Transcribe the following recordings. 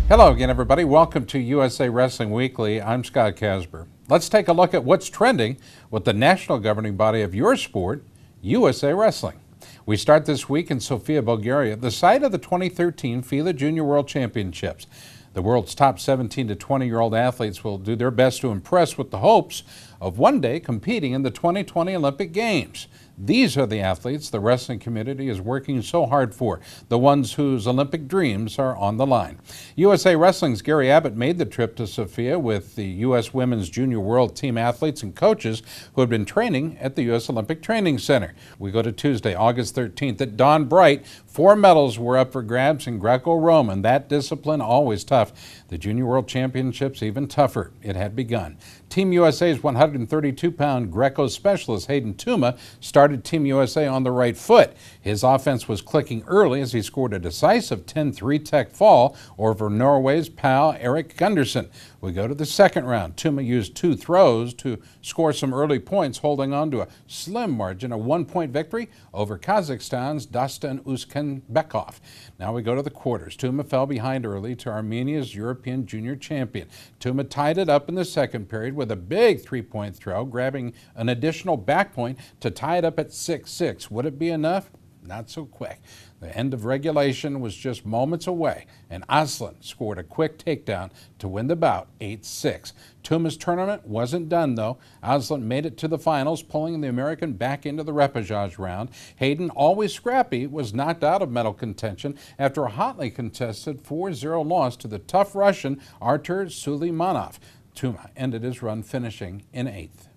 Hello again, everybody. Welcome to USA Wrestling Weekly. I'm Scott Casper. Let's take a look at what's trending with the national governing body of your sport, USA Wrestling. We start this week in Sofia, Bulgaria, the site of the 2013 FILA Junior World Championships. The world's top 17 to 20-year-old athletes will do their best to impress with the hopes of one day competing in the 2020 Olympic Games. These are the athletes the wrestling community is working so hard for, the ones whose Olympic dreams are on the line. USA Wrestling's Gary Abbott made the trip to Sofia with the U.S. Women's Junior World Team athletes and coaches who had been training at the U.S. Olympic Training Center. We go to Tuesday, August 13th. At dawn bright, 4 medals were up for grabs in Greco-Roman. That discipline, always tough. The Junior World Championships, even tougher. It had begun. Team USA's 132-pound Greco specialist Hayden Tuma started Team USA on the right foot. His offense was clicking early as he scored a decisive 10-3 tech fall over Norway's pal Erik Gundersen. We go to the second round. Tuma used 2 throws to score some early points, holding on to a slim margin, a 1-point victory over Kazakhstan's Dastan Uzkenbekov. Now we go to the quarters. Tuma fell behind early to Armenia's European junior champion. Tuma tied it up in the second period with a big 3-point throw, grabbing an additional back point to tie it up at 6-6. Would it be enough? Not so quick. The end of regulation was just moments away, and Aslan scored a quick takedown to win the bout 8-6. Tuma's tournament wasn't done, though. Aslan made it to the finals, pulling the American back into the repechage round. Hayden, always scrappy, was knocked out of medal contention after a hotly contested 4-0 loss to the tough Russian Artur Suleimanov. Tuma ended his run finishing in 8th.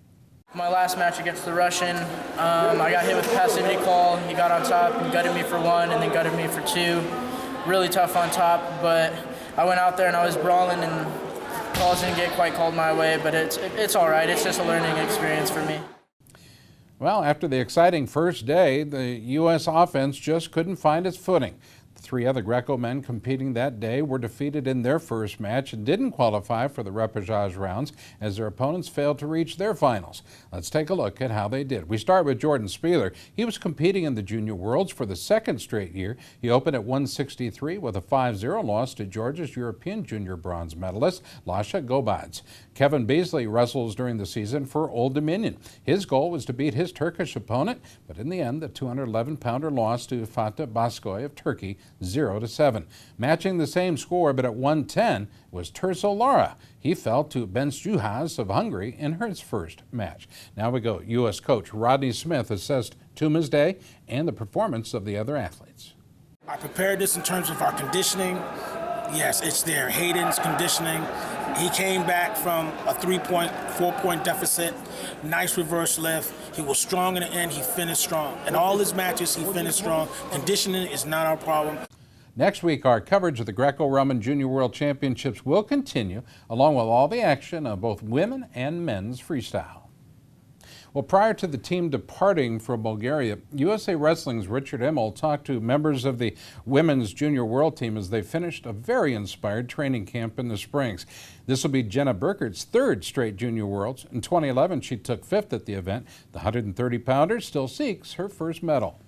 My last match against the Russian, I got hit with a passivity call. He got on top and gutted me for 1 and then gutted me for 2. Really tough on top, but I went out there and I was brawling and calls didn't get quite called my way, but it's all right. It's just a learning experience for me. Well, after the exciting first day, the U.S. offense just couldn't find its footing. 3 other Greco men competing that day were defeated in their first match and didn't qualify for the repechage rounds as their opponents failed to reach their finals. Let's take a look at how they did. We start with Jordan Spieler. He was competing in the Junior Worlds for the 2nd straight year. He opened at 163 with a 5-0 loss to Georgia's European Junior bronze medalist, Lasha Gobads. Kevin Beasley wrestles during the season for Old Dominion. His goal was to beat his Turkish opponent, but in the end, the 211-pounder lost to Fatih Baskoy of Turkey 0-7. Matching the same score, but at 110, was Terzo Lara. He fell to Bensjuhas of Hungary in his first match. Now we go. U.S. coach Rodney Smith assessed Tuma's day and the performance of the other athletes. I prepared this in terms of our conditioning. Yes, it's there. Hayden's conditioning. He came back from a 4-point deficit. Nice reverse lift. He was strong in the end. He finished strong. In all his matches, he finished strong. Conditioning is not our problem. Next week, our coverage of the Greco-Roman Junior World Championships will continue, along with all the action of both women and men's freestyle. Well, prior to the team departing for Bulgaria, USA Wrestling's Richard Immel talked to members of the Women's Junior World Team as they finished a very inspired training camp in the Springs. This will be Jenna Burkert's 3rd straight Junior Worlds. In 2011, she took 5th at the event. The 130-pounder still seeks her first medal.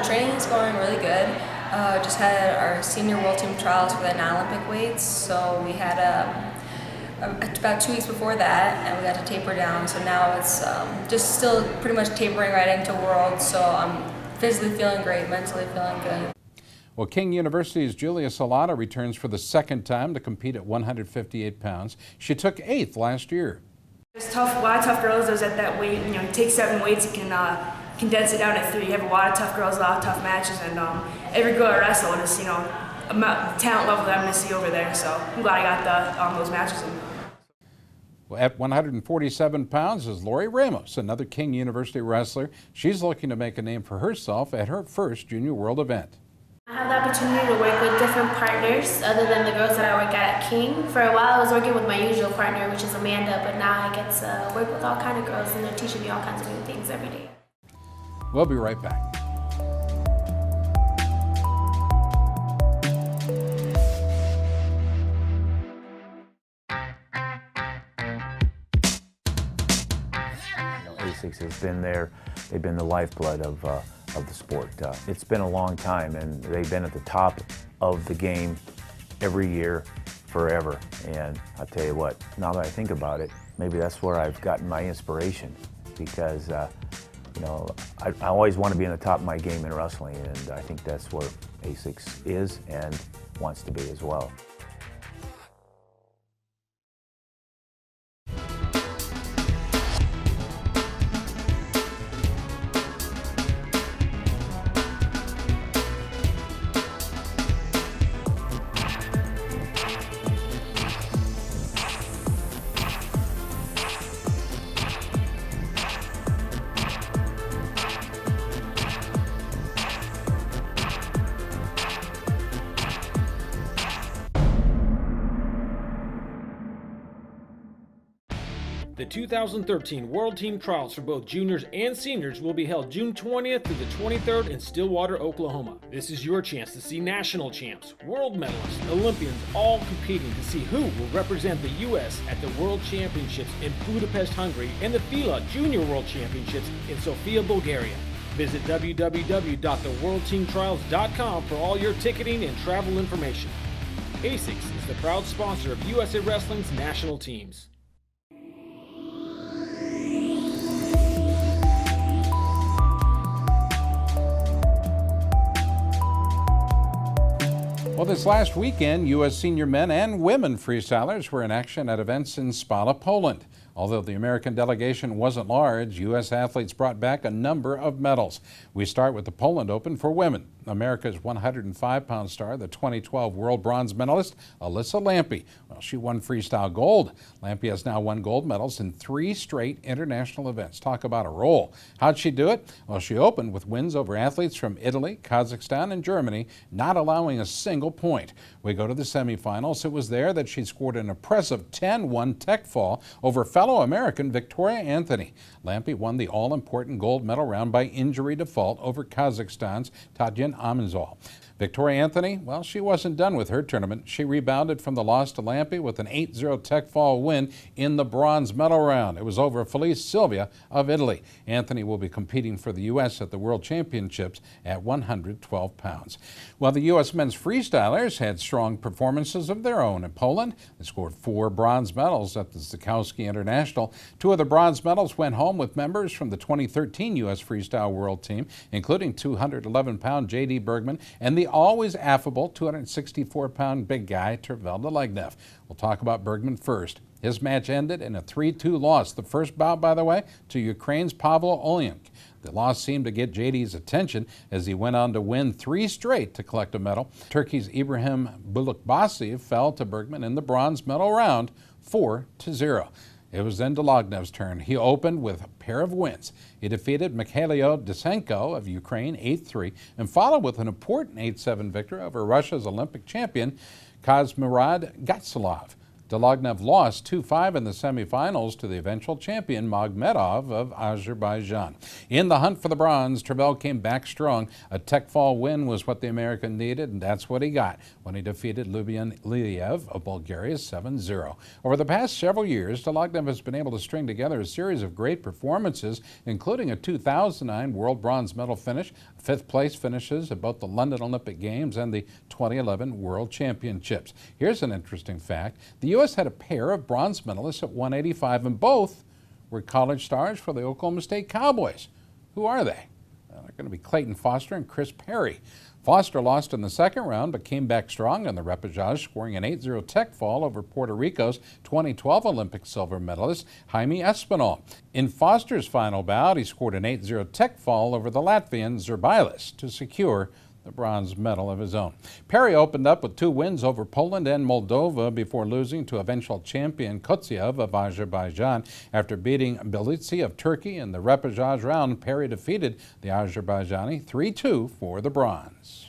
Training is going really good. Just had our senior world team trials for the non-Olympic weights, so we had about 2 weeks before that, and we got to taper down. So now it's just still pretty much tapering right into Worlds. So I'm physically feeling great, mentally feeling good. Well, King University's Julia Salata returns for the 2nd time to compete at 158 pounds. She took 8th last year. There's a lot of tough girls. Those at that weight. You take 7 weights, you can condense it down to 3. You have a lot of tough girls, a lot of tough matches, and every girl I wrestle is, the talent level that I'm going to see over there. So I'm glad I got those matches in. Well, at 147 pounds is Lori Ramos, another King University wrestler. She's looking to make a name for herself at her first Junior World event. I have the opportunity to work with different partners other than the girls that I work at King. For a while I was working with my usual partner, which is Amanda, but now I get to work with all kinds of girls and they're teaching me all kinds of new things every day. We'll be right back. Asics has been there. They've been the lifeblood of the sport. It's been a long time, and they've been at the top of the game every year, forever. And I'll tell you what, now that I think about it, maybe that's where I've gotten my inspiration, because you know, I always want to be in the top of my game in wrestling, and I think that's where Asics is and wants to be as well. The 2013 World Team Trials for both juniors and seniors will be held June 20th through the 23rd in Stillwater, Oklahoma. This is your chance to see national champs, world medalists, Olympians all competing to see who will represent the U.S. at the World Championships in Budapest, Hungary, and the FILA Junior World Championships in Sofia, Bulgaria. Visit www.theworldteamtrials.com for all your ticketing and travel information. Asics is the proud sponsor of USA Wrestling's national teams. Well, this last weekend, U.S. senior men and women freestylers were in action at events in Spala, Poland. Although the American delegation wasn't large, U.S. athletes brought back a number of medals. We start with the Poland Open for women. America's 105-pound star, the 2012 world bronze medalist, Alyssa Lampe. Well, she won freestyle gold. Lampe has now won gold medals in 3 straight international events. Talk about a roll. How'd she do it? Well, she opened with wins over athletes from Italy, Kazakhstan, and Germany, not allowing a single point. We go to the semifinals. It was there that she scored an impressive 10-1 tech fall over fellow American Victoria Anthony. Lampe won the all-important gold medal round by injury default over Kazakhstan's Tadjan Amenzol. Victoria Anthony, well, she wasn't done with her tournament. She rebounded from the loss to Lampe with an 8-0 tech fall win in the bronze medal round. It was over Felice Silvia of Italy. Anthony will be competing for the U.S. at the World Championships at 112 pounds. Well, the U.S. men's freestylers had strong performances of their own in Poland. They scored 4 bronze medals at the Zukowski International. 2 of the bronze medals went home with members from the 2013 U.S. Freestyle World Team, including 211-pound J.D. Bergman and the always affable 264-pound big guy, Tervel Delegnev. We'll talk about Bergman first. His match ended in a 3-2 loss. The first bout, by the way, to Ukraine's Pavlo Olyank. The loss seemed to get JD's attention as he went on to win 3 straight to collect a medal. Turkey's Ibrahim Bulukbasi fell to Bergman in the bronze medal round 4-0. It was then Delagnev's turn. He opened with a pair of wins. He defeated Mikhailo Dysenko of Ukraine 8-3 and followed with an important 8-7 victory over Russia's Olympic champion Kazmirad Gatsalov. Delagnev lost 2-5 in the semifinals to the eventual champion Magmedov of Azerbaijan. In the hunt for the bronze, Tervel came back strong. A tech fall win was what the American needed, and that's what he got when he defeated Lubian Liliev of Bulgaria 7-0. Over the past several years, Delagnev has been able to string together a series of great performances, including a 2009 world bronze medal finish, 5th place finishes at both the London Olympic Games and the 2011 World Championships. Here's an interesting fact. The U.S. had a pair of bronze medalists at 185, and both were college stars for the Oklahoma State Cowboys. Who are they? Well, they're going to be Clayton Foster and Chris Perry. Foster lost in the second round but came back strong in the repechage, scoring an 8-0 tech fall over Puerto Rico's 2012 Olympic silver medalist Jaime Espinal. In Foster's final bout, he scored an 8-0 tech fall over the Latvian Zerbailis to secure the bronze medal of his own. Perry opened up with 2 wins over Poland and Moldova before losing to eventual champion Kotsiev of Azerbaijan. After beating Belitsi of Turkey in the repechage round, Perry defeated the Azerbaijani 3-2 for the bronze.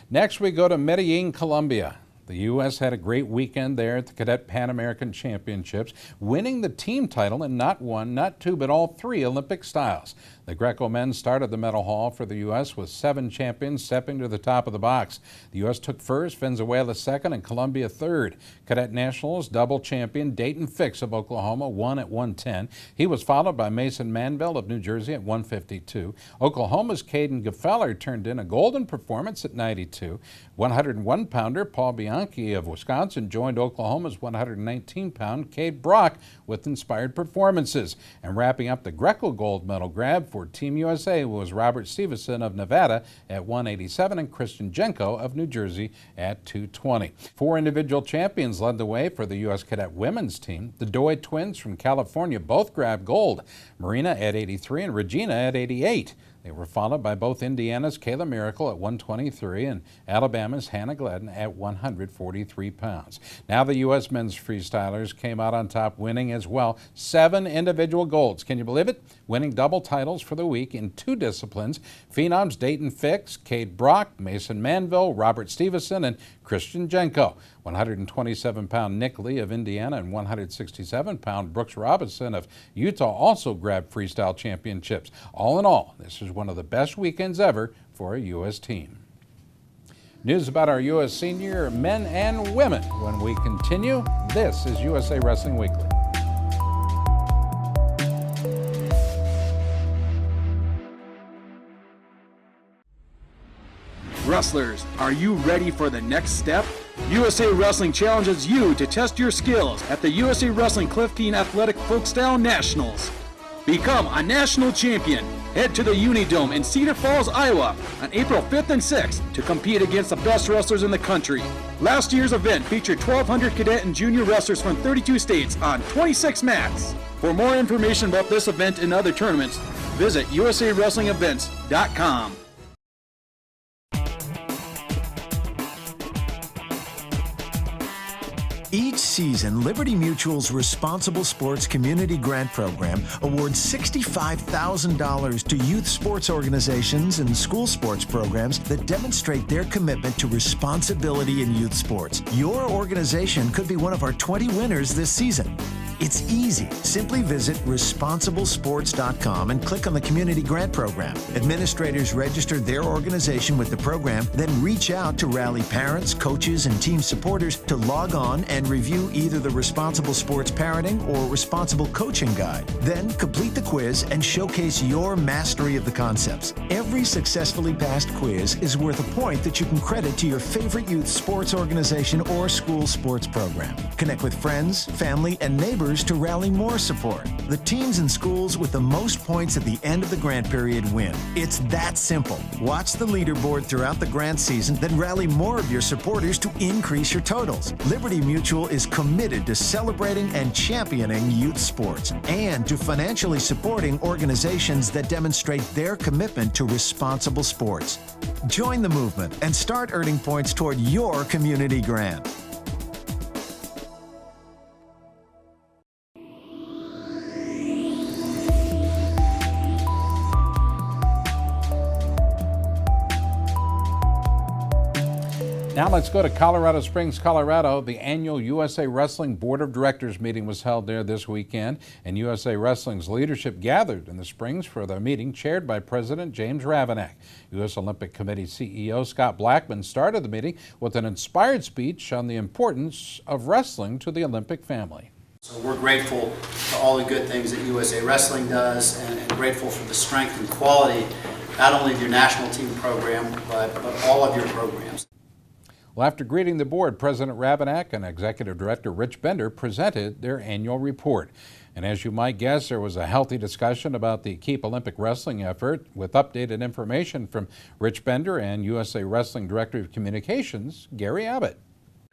Next, we go to Medellin, Colombia. The U.S. had a great weekend there at the Cadet Pan American Championships, winning the team title in not 1, not 2, but all 3 Olympic styles. The Greco men started the medal haul for the U.S. with 7 champions stepping to the top of the box. The U.S. took first, Venezuela second, and Colombia third. Cadet Nationals double champion Dayton Fix of Oklahoma won at 110. He was followed by Mason Manville of New Jersey at 152. Oklahoma's Caden Gefeller turned in a golden performance at 92. 101-pounder Paul Bianchi of Wisconsin joined Oklahoma's 119-pound Cade Brock with inspired performances. And wrapping up the Greco gold medal grab for Team USA was Robert Stevenson of Nevada at 187 and Christian Jenko of New Jersey at 220. 4 individual champions led the way for the U.S. Cadet women's team. The Doi twins from California both grabbed gold, Marina at 83 and Regina at 88. They were followed by both Indiana's Kayla Miracle at 123 and Alabama's Hannah Gladden at 143 pounds. Now the U.S. men's freestylers came out on top, winning as well 7 individual golds. Can you believe it? Winning double titles for the week in 2 disciplines. Phenoms Dayton Fix, Cade Brock, Mason Manville, Robert Stevenson, and Christian Jenko. 127-pound Nick Lee of Indiana and 167-pound Brooks Robinson of Utah also grabbed freestyle championships. All in all, this is one of the best weekends ever for a U.S. team. News about our U.S. senior men and women when we continue. This is USA Wrestling Weekly. Wrestlers, are you ready for the next step? USA Wrestling challenges you to test your skills at the USA Wrestling Clifton Athletic Folkstyle Nationals. Become a national champion. Head to the Unidome in Cedar Falls, Iowa on April 5th and 6th to compete against the best wrestlers in the country. Last year's event featured 1,200 cadet and junior wrestlers from 32 states on 26 mats. For more information about this event and other tournaments, visit usawrestlingevents.com. Each season, Liberty Mutual's Responsible Sports Community Grant Program awards $65,000 to youth sports organizations and school sports programs that demonstrate their commitment to responsibility in youth sports. Your organization could be one of our 20 winners this season. It's easy. Simply visit responsiblesports.com and click on the Community Grant Program. Administrators register their organization with the program, then reach out to rally parents, coaches, and team supporters to log on and review either the Responsible Sports Parenting or Responsible Coaching Guide. Then complete the quiz and showcase your mastery of the concepts. Every successfully passed quiz is worth a point that you can credit to your favorite youth sports organization or school sports program. Connect with friends, family, and neighbors to rally more support. The teams and schools with the most points at the end of the grant period win. It's that simple. Watch the leaderboard throughout the grant season, then rally more of your supporters to increase your totals. Liberty Mutual is committed to celebrating and championing youth sports and to financially supporting organizations that demonstrate their commitment to responsible sports. Join the movement and start earning points toward your community grant. Now let's go to Colorado Springs, Colorado. The annual USA Wrestling Board of Directors meeting was held there this weekend, and USA Wrestling's leadership gathered in the Springs for the meeting chaired by President James Ravanack. U.S. Olympic Committee CEO Scott Blackman started the meeting with an inspired speech on the importance of wrestling to the Olympic family. So we're grateful for all the good things that USA Wrestling does and grateful for the strength and quality, not only of your national team program, but all of your programs. Well, after greeting the board, President Ravanack and Executive Director Rich Bender presented their annual report. And as you might guess, there was a healthy discussion about the Keep Olympic Wrestling effort with updated information from Rich Bender and USA Wrestling Director of Communications, Gary Abbott.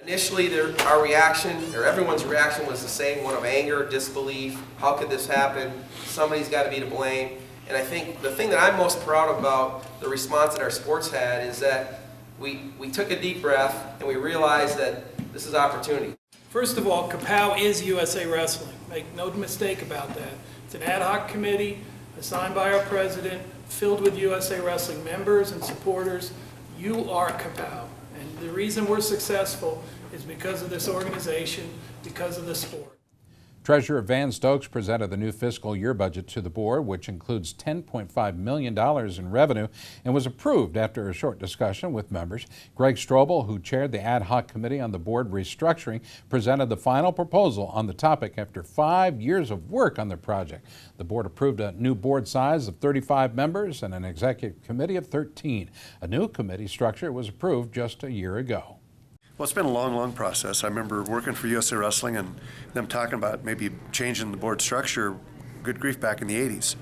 Initially, our reaction, or everyone's reaction, was the same, one of anger, disbelief. How could this happen? Somebody's got to be to blame. And I think the thing that I'm most proud about the response that our sports had is that we took a deep breath and we realized that this is opportunity. First of all, Kapow is USA Wrestling. Make no mistake about that. It's an ad hoc committee assigned by our president, filled with USA Wrestling members and supporters. You are Kapow. And the reason we're successful is because of this organization, because of the sport. Treasurer Van Stokes presented the new fiscal year budget to the board, which includes $10.5 million in revenue and was approved after a short discussion with members. Greg Strobel, who chaired the ad hoc committee on the board restructuring, presented the final proposal on the topic after 5 years of work on the project. The board approved a new board size of 35 members and an executive committee of 13. A new committee structure was approved just a year ago. Well, it's been a long process. I remember working for USA Wrestling and them talking about maybe changing the board structure, good grief, back in the 80s.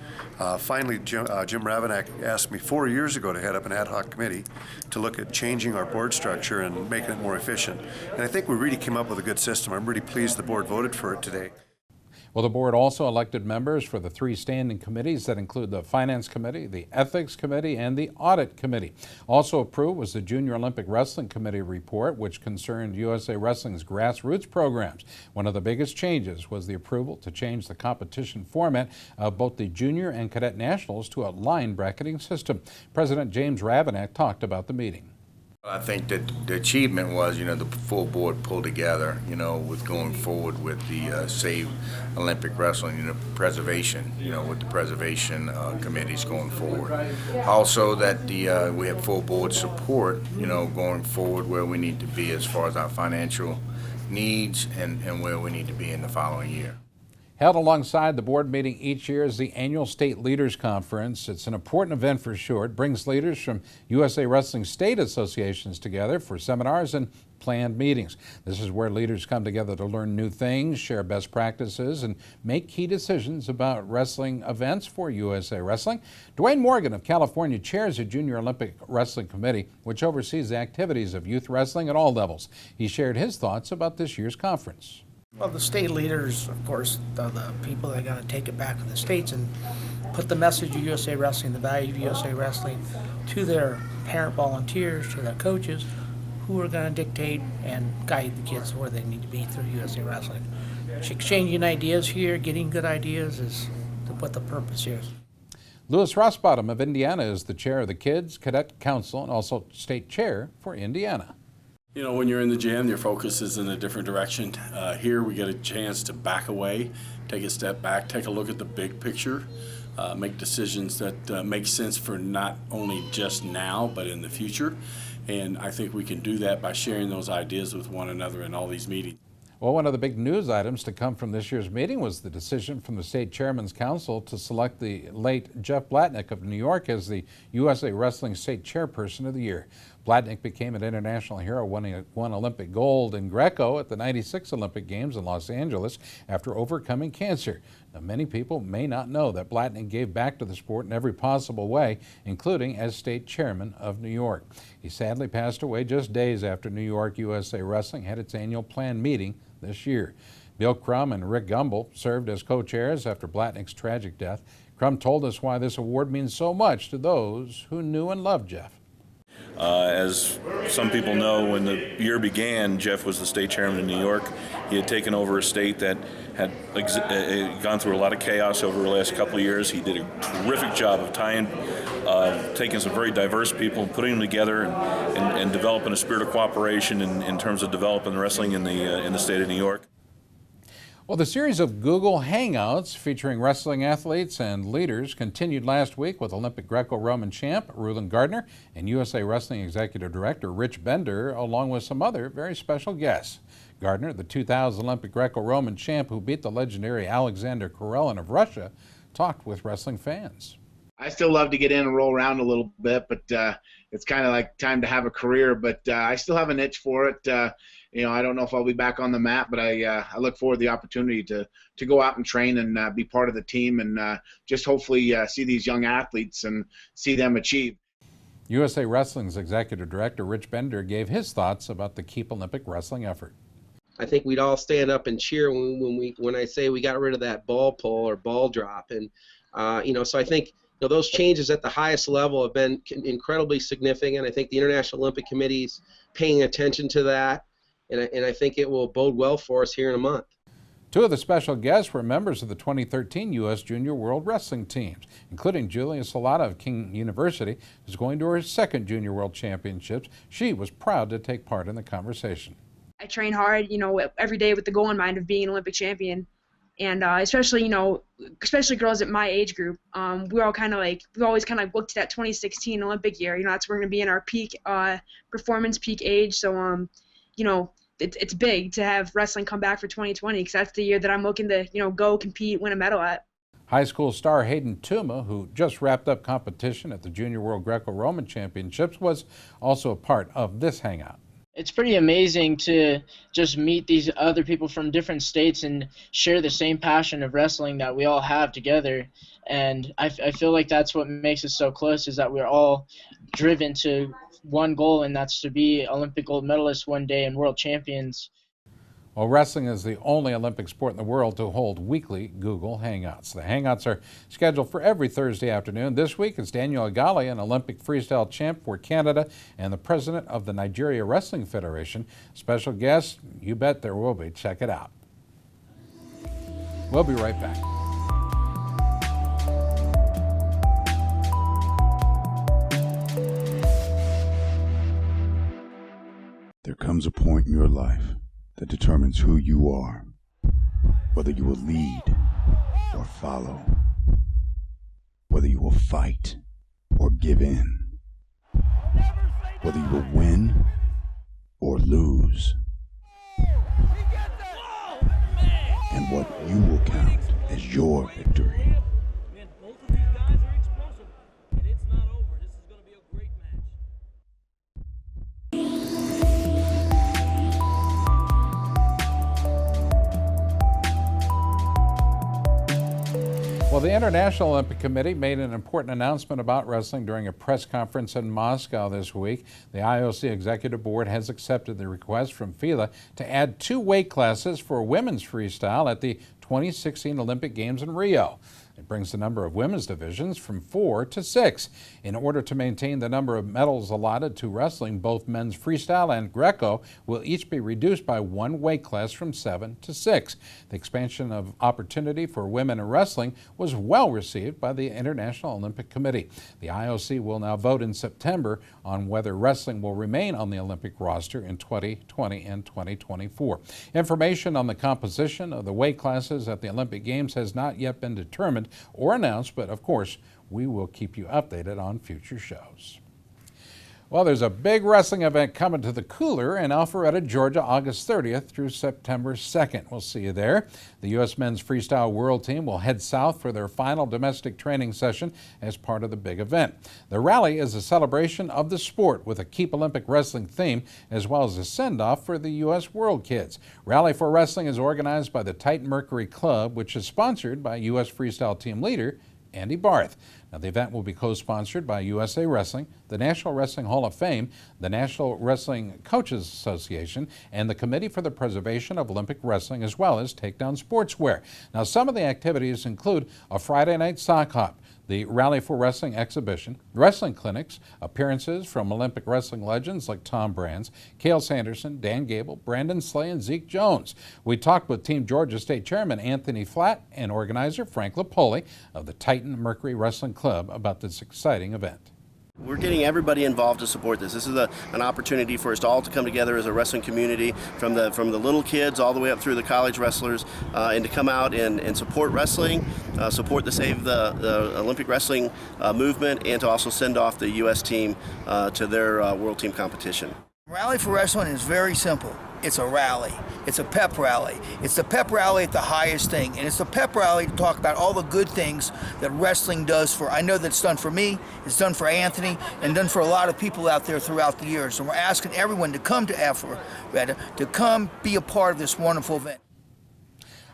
Finally, Jim Ravanack asked me 4 years ago to head up an ad hoc committee to look at changing our board structure and making it more efficient. And I think we really came up with a good system. I'm really pleased the board voted for it today. Well, the board also elected members for the 3 standing committees that include the Finance Committee, the Ethics Committee, and the Audit Committee. Also approved was the Junior Olympic Wrestling Committee report, which concerned USA Wrestling's grassroots programs. One of the biggest changes was the approval to change the competition format of both the junior and cadet nationals to a line bracketing system. President James Ravanack talked about the meeting. I think that the achievement was, the full board pulled together, with going forward with the Save Olympic Wrestling, preservation, with the preservation committees going forward. Also that we have full board support, going forward where we need to be as far as our financial needs and where we need to be in the following year. Held alongside the board meeting each year is the annual State Leaders Conference. It's an important event for sure. It brings leaders from USA Wrestling state associations together for seminars and planned meetings. This is where leaders come together to learn new things, share best practices, and make key decisions about wrestling events for USA Wrestling. Dwayne Morgan of California chairs the Junior Olympic Wrestling Committee, which oversees the activities of youth wrestling at all levels. He shared his thoughts about this year's conference. Well, the state leaders, of course, are the people that are going to take it back to the states and put the message of USA Wrestling, the value of USA Wrestling, to their parent volunteers, to their coaches, who are going to dictate and guide the kids where they need to be through USA Wrestling. Exchanging ideas here, getting good ideas is what the purpose here is. Louis Rossbottom of Indiana is the chair of the Kids Cadet Council and also state chair for Indiana. When you're in the gym, your focus is in a different direction. Here we get a chance to back away, take a step back, take a look at the big picture, make decisions that make sense for not only just now, but in the future. And I think we can do that by sharing those ideas with one another in all these meetings. Well, one of the big news items to come from this year's meeting was the decision from the State Chairman's Council to select the late Jeff Blatnick of New York as the USA Wrestling State Chairperson of the Year. Blatnick became an international hero, winning one Olympic gold in Greco at the '96 Olympic Games in Los Angeles after overcoming cancer. Now, many people may not know that Blatnick gave back to the sport in every possible way, including as state chairman of New York. He sadly passed away just days after New York USA Wrestling had its annual planned meeting this year. Bill Crum and Rick Gumbel served as co-chairs after Blatnick's tragic death. Crum told us why this award means so much to those who knew and loved Jeff. As some people know, when the year began, Jeff was the state chairman in New York. He had taken over a state that had gone through a lot of chaos over the last couple of years. He did a terrific job of taking some very diverse people and putting them together and developing a spirit of cooperation in terms of developing wrestling in the state of New York. Well, the series of Google Hangouts featuring wrestling athletes and leaders continued last week with Olympic Greco-Roman champ Rutland Gardner and USA Wrestling Executive Director Rich Bender, along with some other very special guests. Gardner, the 2000 Olympic Greco-Roman champ who beat the legendary Alexander Karelin of Russia, talked with wrestling fans. I still love to get in and roll around a little bit, but it's kind of like time to have a career, but I still have an itch for it. I don't know if I'll be back on the mat, but I look forward to the opportunity to go out and train and be part of the team and just hopefully see these young athletes and see them achieve. USA Wrestling's Executive Director Rich Bender gave his thoughts about the Keep Olympic Wrestling effort. I think we'd all stand up and cheer when I say we got rid of that ball pull or ball drop, and so I think those changes at the highest level have been incredibly significant. I think the International Olympic Committee's paying attention to that, and I think it will bode well for us here in a month. Two of the special guests were members of the 2013 U.S. Junior World Wrestling teams, including Julia Salata of King University, who's going to her second Junior World Championships. She was proud to take part in the conversation. I train hard, every day with the goal in mind of being an Olympic champion. And especially, especially girls at my age group, we always kind of looked at that 2016 Olympic year. That's where we're going to be in our peak performance, peak age. So, it's big to have wrestling come back for 2020 because that's the year that I'm looking to, go compete, win a medal at. High school star Hayden Tuma, who just wrapped up competition at the Junior World Greco-Roman Championships, was also a part of this hangout. It's pretty amazing to just meet these other people from different states and share the same passion of wrestling that we all have together. And I feel like that's what makes us so close, is that we're all driven to one goal, and that's to be Olympic gold medalists one day and world champions. Well, wrestling is the only Olympic sport in the world to hold weekly Google Hangouts. The Hangouts are scheduled for every Thursday afternoon. This week it's Daniel Agali, an Olympic freestyle champ for Canada and the president of the Nigeria Wrestling Federation. Special guest, you bet there will be. Check it out. We'll be right back. There comes a point in your life that determines who you are, whether you will lead or follow, whether you will fight or give in, whether you will win or lose, and what you will count as your victory. Well, the International Olympic Committee made an important announcement about wrestling during a press conference in Moscow this week. The IOC Executive Board has accepted the request from FILA to add 2 weight classes for women's freestyle at the 2016 Olympic Games in Rio. It brings the number of women's divisions from 4 to 6. In order to maintain the number of medals allotted to wrestling, both men's freestyle and Greco will each be reduced by 1 weight class from 7 to 6. The expansion of opportunity for women in wrestling was well received by the International Olympic Committee. The IOC will now vote in September on whether wrestling will remain on the Olympic roster in 2020 and 2024. Information on the composition of the weight classes at the Olympic Games has not yet been determined or announced, but of course, we will keep you updated on future shows. Well, there's a big wrestling event coming to the Cooler in Alpharetta, Georgia, August 30th through September 2nd. We'll see you there. The U.S. Men's Freestyle World Team will head south for their final domestic training session as part of the big event. The rally is a celebration of the sport with a Keep Olympic Wrestling theme, as well as a send-off for the U.S. World Kids. Rally for Wrestling is organized by the Titan Mercury Club, which is sponsored by U.S. Freestyle Team leader Andy Barth. Now, the event will be co-sponsored by USA Wrestling, the National Wrestling Hall of Fame, the National Wrestling Coaches Association, and the Committee for the Preservation of Olympic Wrestling, as well as Takedown Sportswear. Now, some of the activities include a Friday night sock hop, the Rally for Wrestling exhibition, wrestling clinics, appearances from Olympic wrestling legends like Tom Brands, Cale Sanderson, Dan Gable, Brandon Slay, and Zeke Jones. We talked with Team Georgia State Chairman Anthony Flatt and organizer Frank Lapoli of the Titan Mercury Wrestling Club about this exciting event. We're getting everybody involved to support this. This is an opportunity for us to all to come together as a wrestling community, from the little kids all the way up through the college wrestlers, and to come out and support wrestling, support the Save the Olympic Wrestling movement, and to also send off the U.S. team to their World Team competition. Rally for Wrestling is very simple. It's a rally. It's a pep rally. It's the pep rally at the highest thing. And it's a pep rally to talk about all the good things that wrestling does for, I know that it's done for me, it's done for Anthony, and done for a lot of people out there throughout the years. And we're asking everyone to come to Alpharetta, to come be a part of this wonderful event.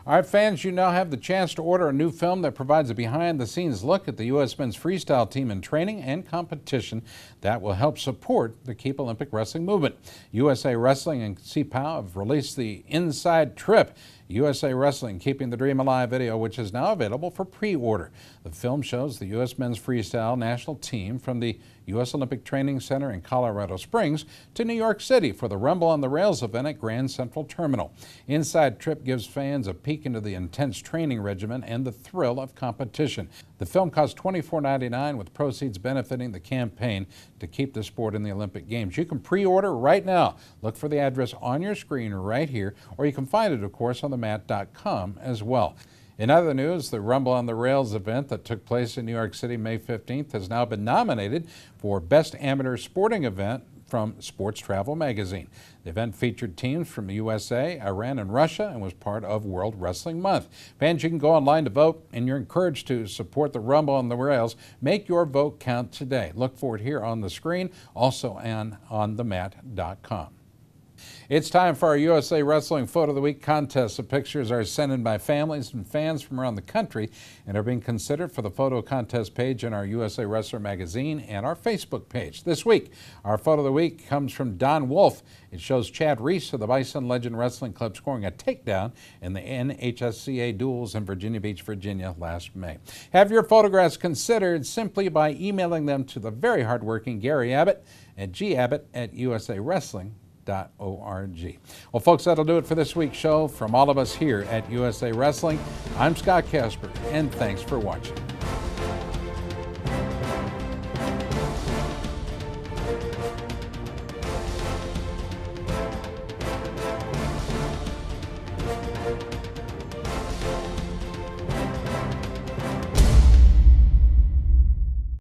All right, fans, you now have the chance to order a new film that provides a behind-the-scenes look at the U.S. men's freestyle team in training and competition that will help support the Keep Olympic Wrestling movement. USA Wrestling and CPOW have released the Inside Trip, USA Wrestling Keeping the Dream Alive video, which is now available for pre-order. The film shows the U.S. men's freestyle national team from the U.S. Olympic Training Center in Colorado Springs to New York City for the Rumble on the Rails event at Grand Central Terminal. Inside Trip gives fans a peek peek into the intense training regimen and the thrill of competition. The film cost $24.99 with proceeds benefiting the campaign to keep the sport in the Olympic Games. You can pre-order right now. Look for the address on your screen right here, or you can find it, of course, on themat.com as well. In other news, the Rumble on the Rails event that took place in New York City May 15th has now been nominated for Best Amateur Sporting Event from Sports Travel magazine. The event featured teams from the USA, Iran, and Russia and was part of World Wrestling Month. Fans, you can go online to vote, and you're encouraged to support the Rumble on the Rails. Make your vote count today. Look for it here on the screen, also on themat.com. It's time for our USA Wrestling Photo of the Week contest. The pictures are sent in by families and fans from around the country and are being considered for the photo contest page in our USA Wrestler magazine and our Facebook page. This week, our Photo of the Week comes from Don Wolf. It shows Chad Reese of the Bison Legend Wrestling Club scoring a takedown in the NHSCA duels in Virginia Beach, Virginia last May. Have your photographs considered simply by emailing them to the very hardworking Gary Abbott at gabbott@usawrestling.org. Well, folks, that'll do it for this week's show. From all of us here at USA Wrestling, I'm Scott Casper, and thanks for watching.